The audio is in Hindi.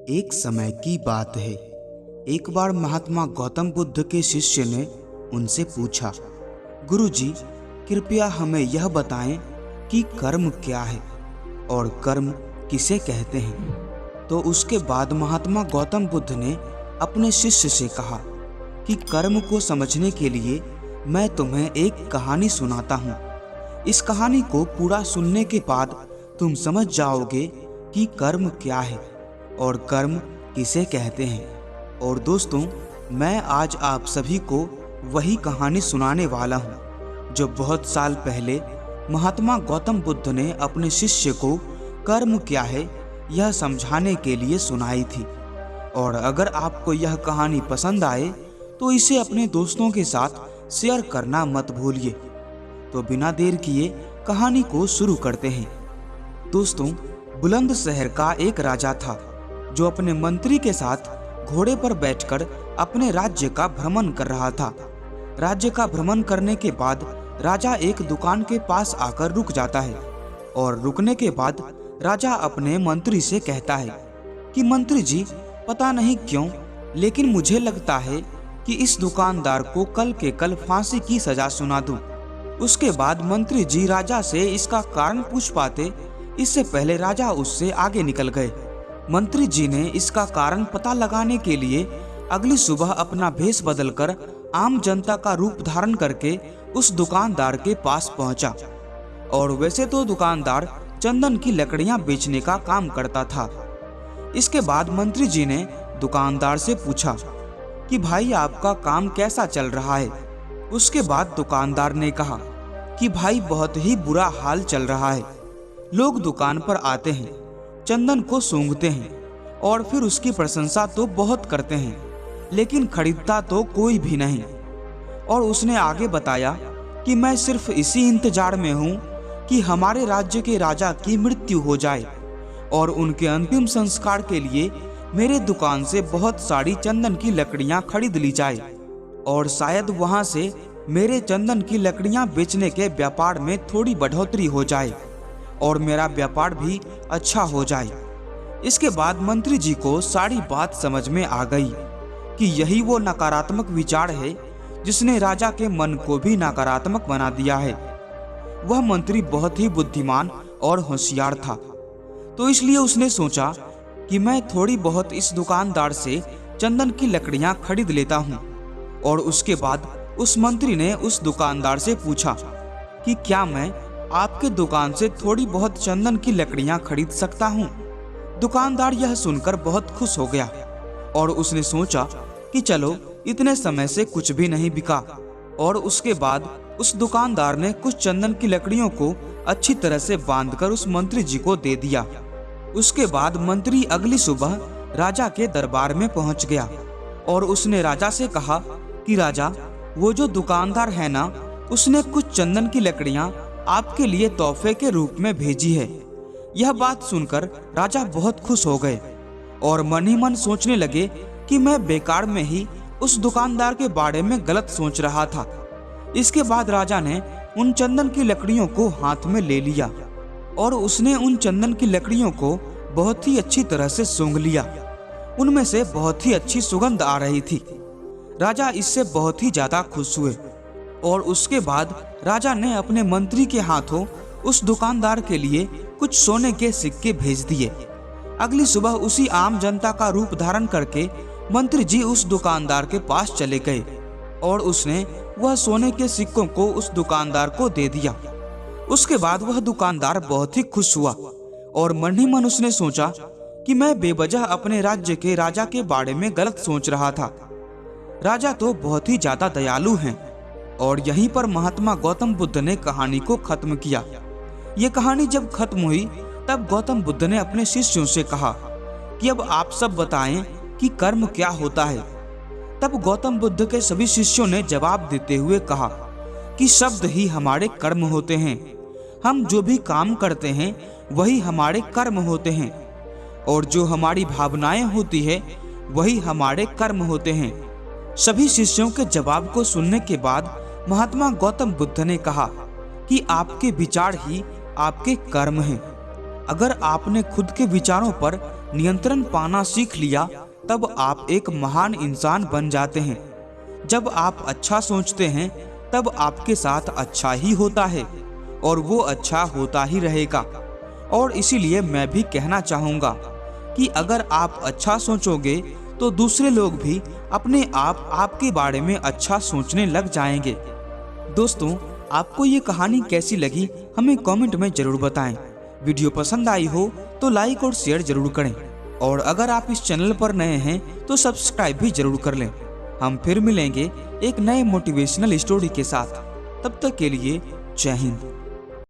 एक समय की बात है। एक बार महात्मा गौतम बुद्ध के शिष्य ने उनसे पूछा, गुरुजी, कृपया हमें यह बताएं कि कर्म क्या है और कर्म किसे कहते हैं। तो उसके बाद महात्मा गौतम बुद्ध ने अपने शिष्य से कहा कि कर्म को समझने के लिए मैं तुम्हें एक कहानी सुनाता हूँ। इस कहानी को पूरा सुनने के बाद तुम समझ जाओगे कि कर्म क्या है और कर्म किसे कहते हैं। और दोस्तों, मैं आज आप सभी को वही कहानी सुनाने वाला हूँ जो बहुत साल पहले महात्मा गौतम बुद्ध ने अपने शिष्य को कर्म क्या है यह समझाने के लिए सुनाई थी। और अगर आपको यह कहानी पसंद आए तो इसे अपने दोस्तों के साथ शेयर करना मत भूलिए। तो बिना देर किए कहानी को शुरू करते हैं। दोस्तों, बुलंद शहर का एक राजा था जो अपने मंत्री के साथ घोड़े पर बैठकर अपने राज्य का भ्रमण कर रहा था। राज्य का भ्रमण करने के बाद राजा एक दुकान के पास आकर रुक जाता है और रुकने के बाद राजा अपने मंत्री से कहता है कि मंत्री जी, पता नहीं क्यों लेकिन मुझे लगता है कि इस दुकानदार को कल के कल फांसी की सजा सुना दूं। उसके बाद मंत्री जी राजा से इसका कारण पूछ पाते, इससे पहले राजा उससे आगे निकल गए। मंत्री जी ने इसका कारण पता लगाने के लिए अगली सुबह अपना भेष बदलकर आम जनता का रूप धारण करके उस दुकानदार के पास पहुंचा। और वैसे तो दुकानदार चंदन की लकड़ियां बेचने का काम करता था। इसके बाद मंत्री जी ने दुकानदार से पूछा कि भाई, आपका काम कैसा चल रहा है। उसके बाद दुकानदार ने कहा कि भाई, बहुत ही बुरा हाल चल रहा है। लोग दुकान पर आते हैं, चंदन को सूंघते हैं और फिर उसकी प्रशंसा तो बहुत करते हैं, लेकिन खरीदता तो कोई भी नहीं। और उसने आगे बताया कि मैं सिर्फ इसी इंतजार में हूँ कि हमारे राज्य के राजा की मृत्यु हो जाए और उनके अंतिम संस्कार के लिए मेरे दुकान से बहुत सारी चंदन की लकड़ियाँ खरीद ली जाए और शायद वहाँ से मेरे चंदन की लकड़ियाँ बेचने के व्यापार में थोड़ी बढ़ोतरी हो जाए और मेरा व्यापार भी अच्छा हो जाए। इसके बाद मंत्री जी को सारी बात समझ में आ गई कि यही वो नकारात्मक विचार है जिसने राजा के मन को भी नकारात्मक बना दिया है। वह मंत्री बहुत ही बुद्धिमान और होशियार था, तो इसलिए उसने सोचा कि मैं थोड़ी बहुत इस दुकानदार से चंदन की लकड़ियां खरीद लेता हूं। और उसके बाद उस मंत्री ने उस दुकानदार से पूछा कि क्या मैं आपके दुकान से थोड़ी बहुत चंदन की लकड़ियां खरीद सकता हूं। दुकानदार यह सुनकर बहुत खुश हो गया और उसने सोचा कि चलो, इतने समय से कुछ भी नहीं बिका। और उसके बाद उस दुकानदार ने कुछ चंदन की लकड़ियों को अच्छी तरह से बांधकर उस मंत्री जी को दे दिया। उसके बाद मंत्री अगली सुबह राजा के दरबार में पहुंच गया और उसने राजा से कहा कि राजा, वो जो दुकानदार है ना, उसने कुछ चंदन की लकड़ियां आपके लिए तोहफे के रूप में भेजी है। यह बात सुनकर राजा बहुत खुश हो गए और मन ही मन सोचने लगे कि मैं बेकार में ही उस दुकानदार के बारे में गलत सोच रहा था। इसके बाद राजा ने उन चंदन की लकड़ियों को हाथ में ले लिया और उसने उन चंदन की लकड़ियों को बहुत ही अच्छी तरह से सूंघ लिया। उनमें से बहुत ही अच्छी सुगंध आ रही थी। राजा इससे बहुत ही ज्यादा खुश हुए और उसके बाद राजा ने अपने मंत्री के हाथों उस दुकानदार के लिए कुछ सोने के सिक्के भेज दिए। अगली सुबह उसी आम जनता का रूप धारण करके मंत्री जी उस दुकानदार के पास चले गए और उसने वह सोने के सिक्कों को उस दुकानदार को दे दिया। उसके बाद वह दुकानदार बहुत ही खुश हुआ और मन ही मन उसने सोचा कि मैं बेवजह अपने राज्य के राजा के बारे में गलत सोच रहा था। राजा तो बहुत ही ज्यादा दयालु हैं। और यहीं पर महात्मा गौतम बुद्ध ने कहानी को खत्म किया। ये कहानी जब खत्म हुई तब गौतम बुद्ध ने अपने शिष्यों से कहा कि अब आप सब बताएं कि कर्म क्या होता है। तब गौतम बुद्ध के सभी शिष्यों ने जवाब देते हुए कहा कि शब्द ही हमारे कर्म होते हैं। हम जो भी काम करते हैं वही हमारे कर्म होते हैं और जो हमारी भावनाएं होती है वही हमारे कर्म होते हैं। सभी शिष्यों के जवाब को सुनने के बाद महात्मा गौतम बुद्ध ने कहा कि आपके विचार ही आपके कर्म हैं। अगर आपने खुद के विचारों पर नियंत्रण पाना सीख लिया तब आप एक महान इंसान बन जाते हैं। जब आप अच्छा सोचते हैं तब आपके साथ अच्छा ही होता है और वो अच्छा होता ही रहेगा। और इसीलिए मैं भी कहना चाहूँगा कि अगर आप अच्छा सोचोगे तो दूसरे लोग भी अपने आप आपके बारे में अच्छा सोचने लग जाएंगे। दोस्तों, आपको ये कहानी कैसी लगी हमें कमेंट में जरूर बताएं। वीडियो पसंद आई हो तो लाइक और शेयर जरूर करें और अगर आप इस चैनल पर नए हैं तो सब्सक्राइब भी जरूर कर लें। हम फिर मिलेंगे एक नए मोटिवेशनल स्टोरी के साथ। तब तक के लिए जय हिंद।